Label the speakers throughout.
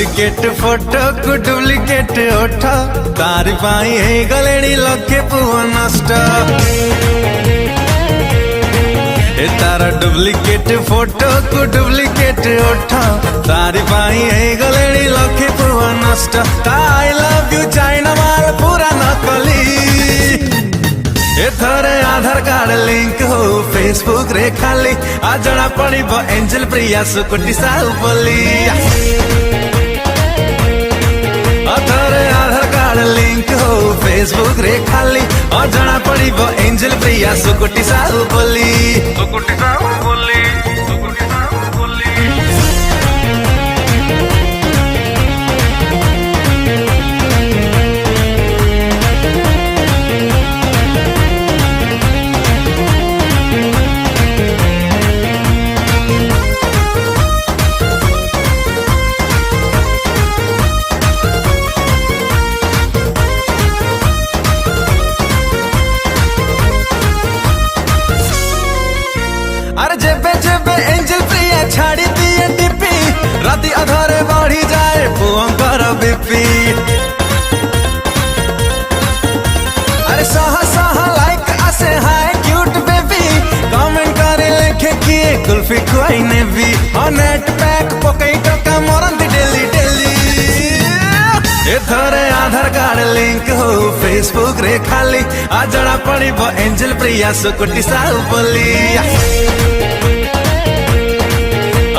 Speaker 1: Duplicate photo को duplicate ओठ तारी पाई है गलेनी लखे पुआ नष्ट ए तारा डुप्लिकेट फोटो को डुप्लिकेट ओठ तारी पाई है गलेनी लखे पुआ नष्ट आई लव यू चाइना माल पूरा नकली एथरे आधार कार्ड लिंक हो फेसबुक रे खाली आ जड़ा पड़ी एंजल प्रिया सुकुटी साहु बोली एथरे आधार कार्ड लिंक हो फेसबुक रे खाली आ जड़ा पड़ी एंजल प्रिया सुकुटी साहु बोली सुकुटी साहु बोली सुकुटी साहु बोली। अरे जेबे जेबे एंजल प्रिया छाड़ी दिए डिपी राती अधरे बढ़ी जाए पुअंकर बीपी अरे सहा सहा लाइक आसे हाय क्यूट बेबी कमेंट करे लेखे किए कुल्फी खुआई ने भी और नेट पैक पकई टका मरंदी डेली डेली एथरे आधार कार्ड लिंक हो फेसबुक रे खाली आ जड़ा पड़ी एंजल प्रिया सुकुटी साहु बोली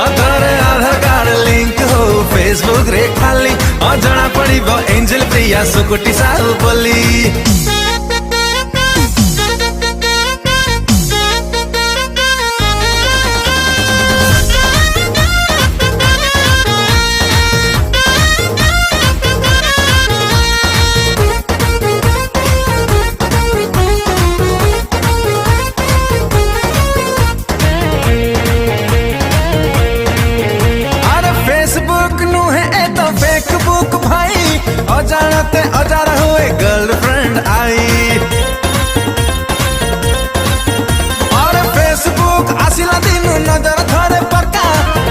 Speaker 1: एथरे आधार कार्ड लिंक हो फेसबुक रे खाली आ जड़ा पड़ी एंजल प्रिया सुकुटी साहु बोली। फेसबुक भाई अजानते अजार हुए गर्लफ्रेंड आई और फेसबुक आसिला दिन नजर थोड़े पक्का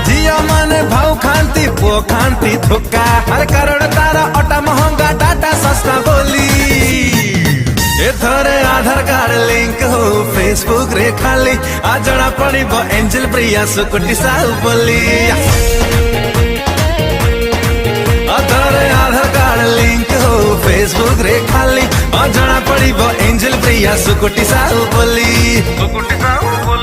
Speaker 1: जिया माने भाव खांती पो खांती थुक्का हर करोड़ तारा अटा महंगा डाटा सस्ता बोली एथरे आधार कार्ड लिंक हो फेसबुक रे खाली आ जड़ा पड़ी एंजल प्रिया सुकुटी साहु बोली एथरे आधार कार्ड लिंक हो फेसबुक रे खाली आ जड़ा पड़ी एंजल प्रिया सुकुटी साहु बोली सुकुटी साहु बोली।